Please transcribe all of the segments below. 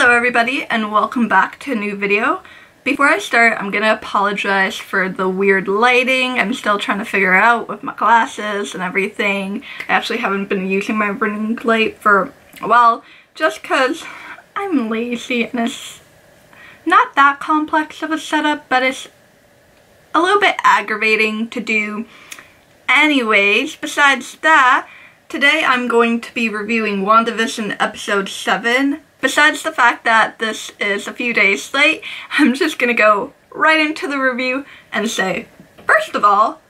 Hello everybody and welcome back to a new video. Before I start, I'm gonna apologize for the weird lighting. I'm still trying to figure out with my glasses and everything. I actually haven't been using my ring light for a while just because I'm lazy and it's not that complex of a setup, but it's a little bit aggravating to do. Anyways, besides that, today I'm going to be reviewing WandaVision episode 7. Besides the fact that this is a few days late, I'm just gonna go right into the review and say, first of all,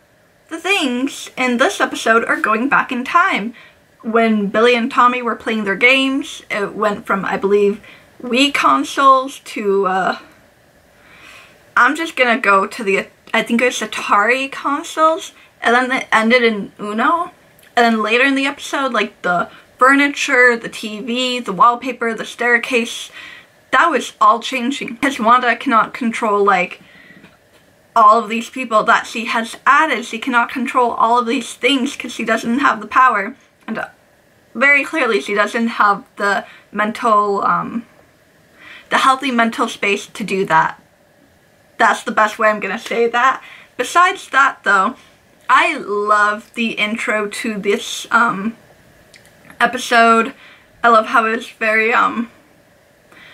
the things in this episode are going back in time. When Billy and Tommy were playing their games, it went from, I believe, Wii consoles to, I'm just gonna go to the, I think it was Atari consoles, and then it ended in Uno. And then later in the episode, like the furniture, the TV, the wallpaper, the staircase, that was all changing. Because Wanda cannot control, like, all of these people that she has added. She cannot control all of these things because she doesn't have the power. And very clearly she doesn't have the mental, the healthy mental space to do that. That's the best way I'm gonna say that. Besides that, though, I love the intro to this, episode. I love how it was very, I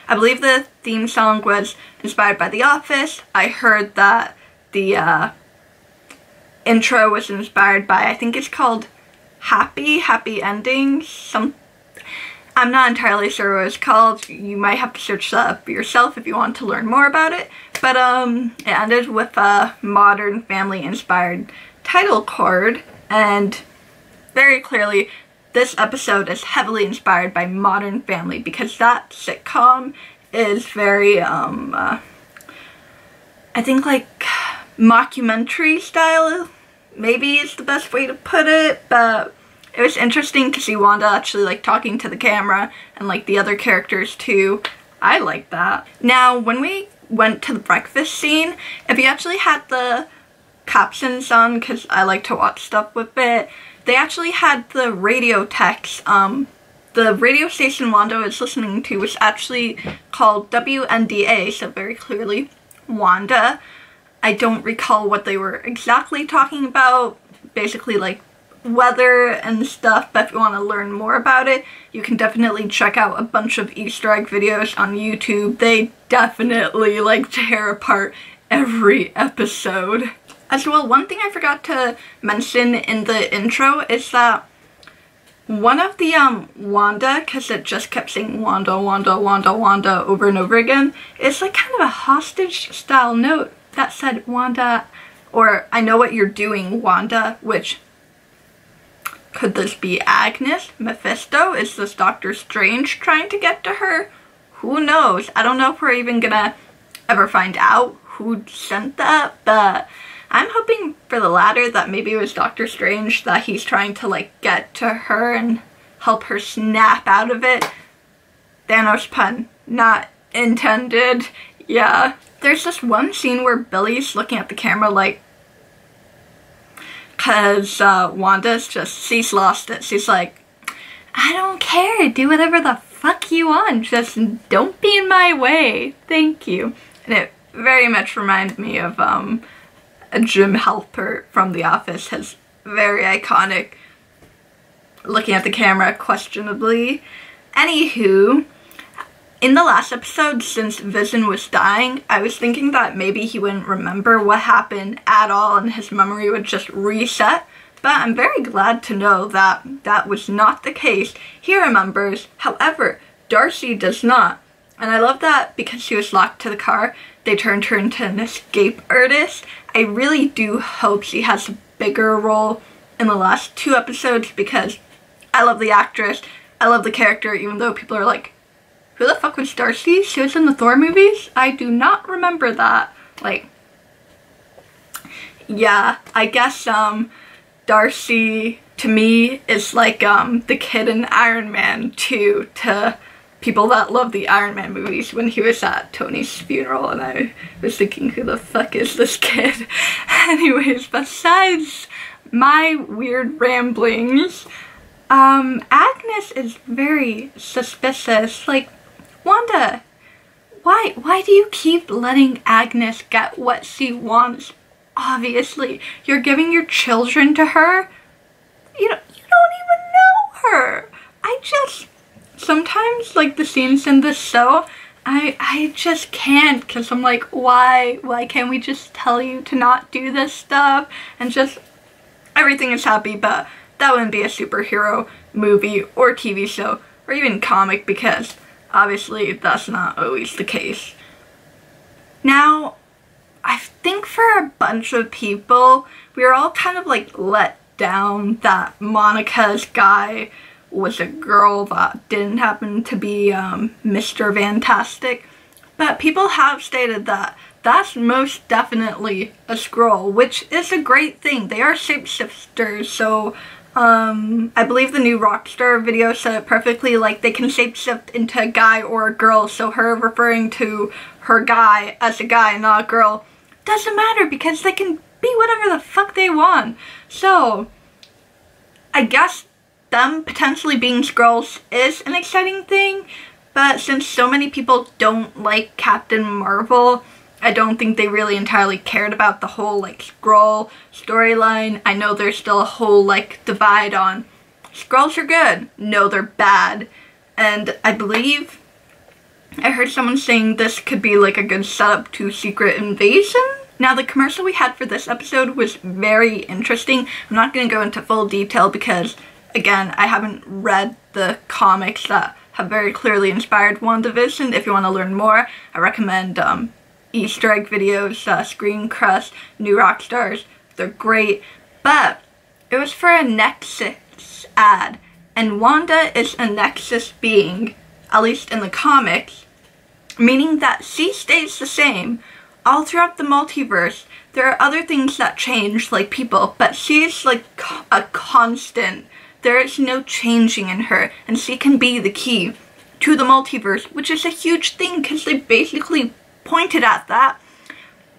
believe the theme song was inspired by The Office. I heard that the, intro was inspired by, I think it's called Happy Endings. I'm not entirely sure what it's called. You might have to search that up yourself if you want to learn more about it. But, it ended with a Modern Family inspired title card, and very clearly this episode is heavily inspired by Modern Family because that sitcom is very, I think like mockumentary style, maybe is the best way to put it, but it was interesting to see Wanda actually like talking to the camera and like the other characters too. I like that. Now, when we went to the breakfast scene, if you actually had the captions on, because I like to watch stuff with it, they actually had the radio text. The radio station Wanda was listening to was actually called WNDA, so very clearly Wanda. I don't recall what they were exactly talking about, basically like weather and stuff, but if you want to learn more about it, you can definitely check out a bunch of Easter egg videos on YouTube. They definitely like tear apart every episode. As well, one thing I forgot to mention in the intro is that one of the, Wanda, because it just kept saying Wanda, Wanda, Wanda, Wanda over and over again, is like kind of a hostage style note that said Wanda, or I know what you're doing, Wanda, which, could this be Agnes? Mephisto? Is this Doctor Strange trying to get to her? Who knows? I don't know if we're even gonna ever find out who sent that, but I'm hoping for the latter, that maybe it was Doctor Strange, that he's trying to like get to her and help her snap out of it. Thanos pun, not intended. Yeah. There's this one scene where Billy's looking at the camera like, cause Wanda's just, she's lost it. She's like, I don't care, do whatever the fuck you want, just don't be in my way, thank you. And it very much reminded me of, a Jim Halpert from The Office, has very iconic looking at the camera questionably. Anywho, in the last episode, since Vision was dying, I was thinking that maybe he wouldn't remember what happened at all and his memory would just reset, but I'm very glad to know that that was not the case. He remembers, however, Darcy does not. And I love that because she was locked to the car, they turned her into an escape artist. I really do hope she has a bigger role in the last 2 episodes because I love the actress, I love the character, even though people are like, who the fuck was Darcy? She was in the Thor movies? I do not remember that. Like, yeah, I guess, Darcy, to me, is like, the kid in Iron Man 2 to people that love the Iron Man movies when he was at Tony's funeral, and I was thinking, who the fuck is this kid? Anyways, besides my weird ramblings, Agnes is very suspicious. Like, Wanda, Why do you keep letting Agnes get what she wants? Obviously, you're giving your children to her. You don't even know her. Sometimes, like, the scenes in this show, I just can't, because I'm like, why can't we just tell you to not do this stuff and just everything is happy? But that wouldn't be a superhero movie or TV show or even comic, because obviously that's not always the case. Now, I think for a bunch of people, we were all kind of like let down that Monica's guy was a girl that didn't happen to be Mr. Fantastic. But people have stated that that's most definitely a Skrull, which is a great thing. They are shapeshifters, so I believe the new Rockstar video said it perfectly, like they can shapeshift into a guy or a girl, so her referring to her guy as a guy, not a girl, doesn't matter because they can be whatever the fuck they want. So, I guess them potentially being Skrulls is an exciting thing, but since so many people don't like Captain Marvel, I don't think they really entirely cared about the whole like Skrull storyline. I know there's still a whole like divide on Skrulls are good, no they're bad, and I believe I heard someone saying this could be like a good setup to Secret Invasion. Now the commercial we had for this episode was very interesting. I'm not going to go into full detail because again I haven't read the comics that have very clearly inspired WandaVision. If you want to learn more, I recommend Easter egg videos, Screen Crush, New Rockstars. They're great. But it was for a Nexus ad, and Wanda is a Nexus being, at least in the comics, meaning that she stays the same all throughout the multiverse. There are other things that change, like people, but she's like a constant. There is no changing in her, and she can be the key to the multiverse, which is a huge thing because they basically pointed at that.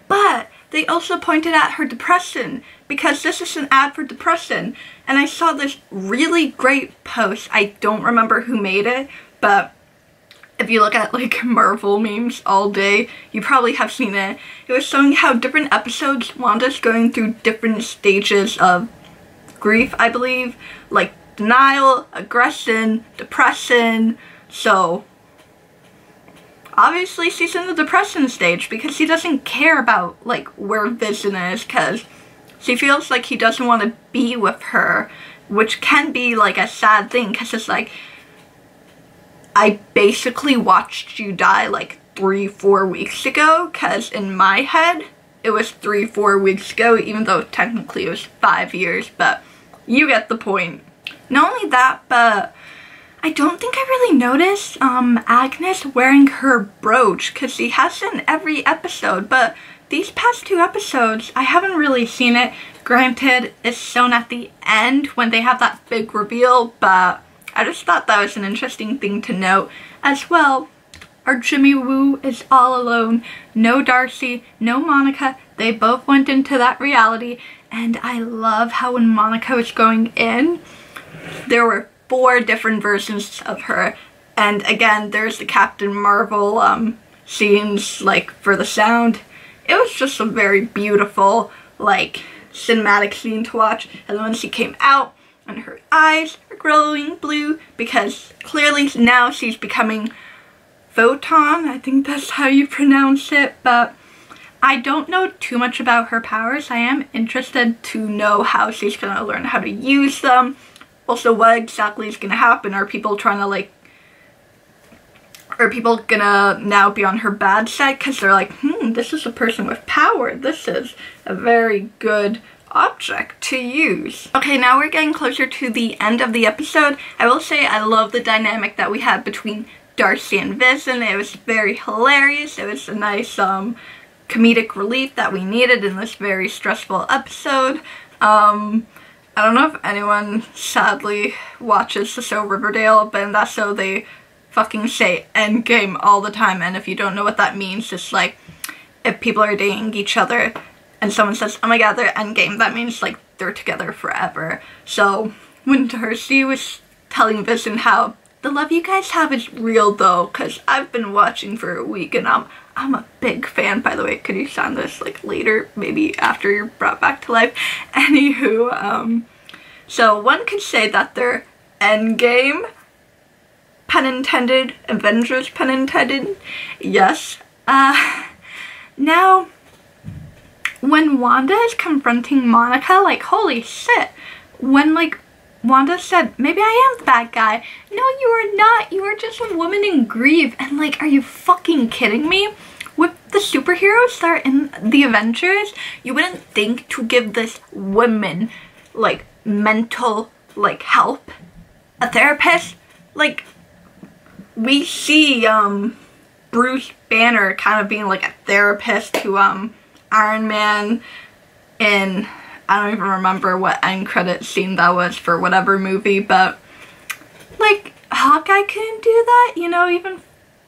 But they also pointed at her depression, because this is an ad for depression. And I saw this really great post. I don't remember who made it, but if you look at like Marvel memes all day, you probably have seen it. It was showing how different episodes Wanda's going through different stages of grief, I believe, like denial, aggression, depression. So obviously she's in the depression stage because she doesn't care about like where Vision is, because she feels like he doesn't want to be with her, which can be like a sad thing because it's like, I basically watched you die like 3-4 weeks ago, because in my head it was 3-4 weeks ago, even though technically it was 5 years, but you get the point. Not only that, but I don't think I really noticed Agnes wearing her brooch, because she has it in every episode, but these past 2 episodes I haven't really seen it. Granted, it's shown at the end when they have that big reveal, but I just thought that was an interesting thing to note. As well, our Jimmy Woo is all alone. No Darcy, no Monica. They both went into that reality, and I love how when Monica was going in, there were 4 different versions of her. And again, there's the Captain Marvel scenes like for the sound. It was just a very beautiful like cinematic scene to watch. And then when she came out and her eyes are glowing blue, because clearly now she's becoming Photon, I think that's how you pronounce it, but I don't know too much about her powers. I am interested to know how she's gonna learn how to use them. Also, what exactly is gonna happen? Are people trying to like, are people gonna now be on her bad side because they're like, this is a person with power, this is a very good object to use. Okay, now we're getting closer to the end of the episode. I will say I love the dynamic that we had between Darcy and Vision. It was very hilarious. It was a nice comedic relief that we needed in this very stressful episode. I don't know if anyone sadly watches the show Riverdale, but in that show they fucking say endgame all the time, and if you don't know what that means, it's like if people are dating each other and someone says, oh my god, they're endgame, that means like they're together forever. So when Darcy was telling Vision how the love you guys have is real though, because I've been watching for a week and I'm a big fan. By the way, could you sound this like later, maybe after you're brought back to life? Anywho, so one could say that they're endgame, pun intended, Avengers pun intended, yes. Now, when Wanda is confronting Monica, like, holy shit, when, like, Wanda said, maybe I am the bad guy. No, you are not. You are just a woman in grief. And, like, are you fucking kidding me? With the superheroes that are in the Avengers, you wouldn't think to give this woman, like, mental, like, help. A therapist. Like, we see, Bruce Banner kind of being, like, a therapist to, Iron Man in, I don't even remember what end credit scene that was for whatever movie, but like Hawkeye couldn't do that, you know, even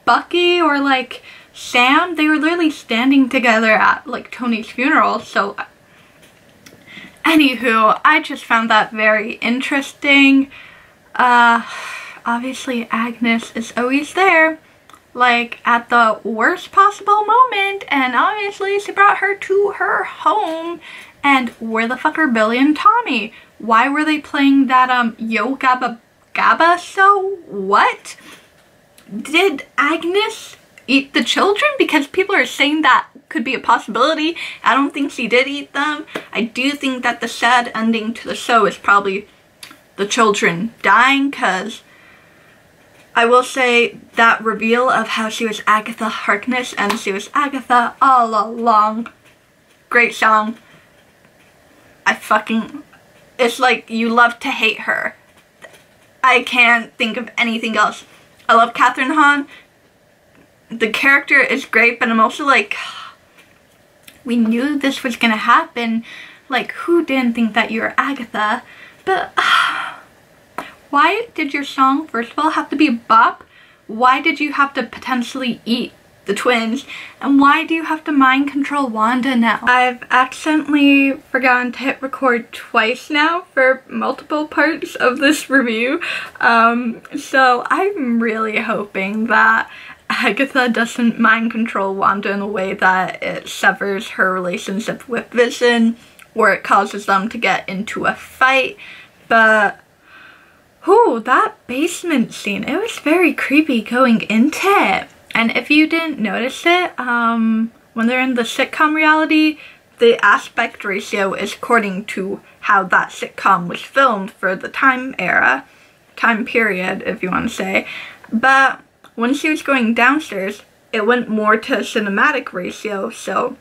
Bucky or like Sam, they were literally standing together at like Tony's funeral. So anywho, I just found that very interesting. Obviously Agnes is always there, like at the worst possible moment, and obviously she brought her to her home. And where the fuck are Billy and Tommy? Why were they playing that Yo Gabba Gabba show? What? Did Agnes eat the children? Because people are saying that could be a possibility. I don't think she did eat them. I do think that the sad ending to the show is probably the children dying, because I will say that reveal of how she was Agatha Harkness and she was Agatha all along. Great song. It's like you love to hate her. I can't think of anything else. I love Catherine Hahn. The character is great, but I'm also like, we knew this was gonna happen. Like, who didn't think that you were Agatha? But why did your song, first of all, have to be a bop? Why did you have to potentially eat the twins? And why do you have to mind control Wanda now? I've accidentally forgotten to hit record twice now for multiple parts of this review. So I'm really hoping that Agatha doesn't mind control Wanda in a way that it severs her relationship with Vision, or it causes them to get into a fight. But ooh, that basement scene, it was very creepy going into it. And if you didn't notice it, when they're in the sitcom reality, the aspect ratio is according to how that sitcom was filmed for the time period, if you want to say. But when she was going downstairs, it went more to cinematic ratio, so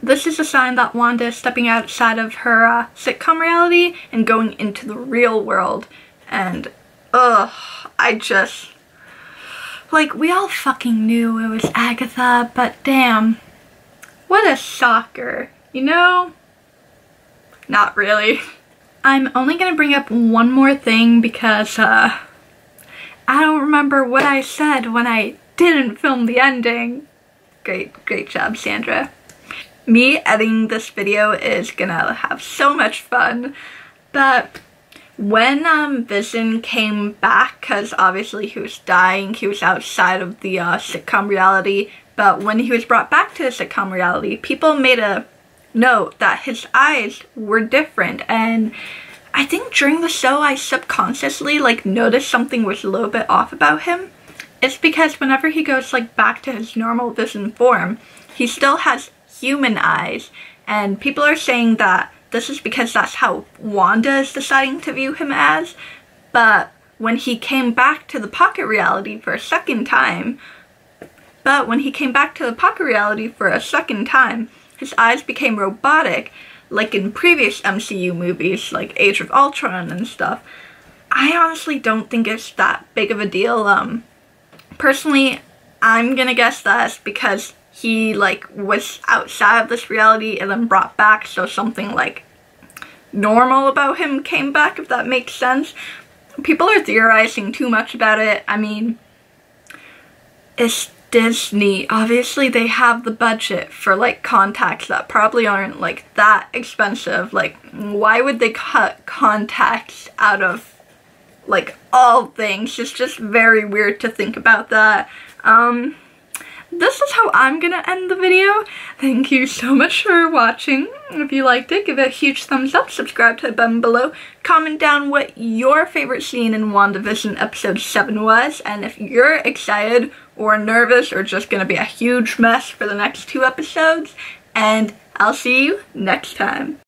this is a sign that Wanda is stepping outside of her sitcom reality and going into the real world. And, I just, like, we all fucking knew it was Agatha, but damn, what a shocker, you know? Not really. I'm only gonna bring up one more thing because, I don't remember what I said when I didn't film the ending. Great job, Sandra. Me editing this video is gonna have so much fun, but when Vision came back, because obviously he was dying, he was outside of the sitcom reality, but when he was brought back to the sitcom reality, people made a note that his eyes were different, and I think during the show I subconsciously like noticed something was a little bit off about him. It's because whenever he goes like back to his normal Vision form, he still has human eyes, and people are saying that this is because that's how Wanda is deciding to view him as. But when he came back to the pocket reality for a second time, his eyes became robotic, like in previous MCU movies, like Age of Ultron and stuff. I honestly don't think it's that big of a deal. Personally, I'm gonna guess that's because he like was outside of this reality and then brought back, so something like normal about him came back, if that makes sense. People are theorizing too much about it. I mean, it's Disney. Obviously they have the budget for like contacts that probably aren't like that expensive. Like, why would they cut contacts out of like all things. It's just very weird to think about that. This is how I'm gonna end the video. Thank you so much for watching. If you liked it, give it a huge thumbs up, subscribe to the button below, comment down what your favorite scene in WandaVision episode 7 was, and if you're excited or nervous or just gonna be a huge mess for the next 2 episodes, and I'll see you next time.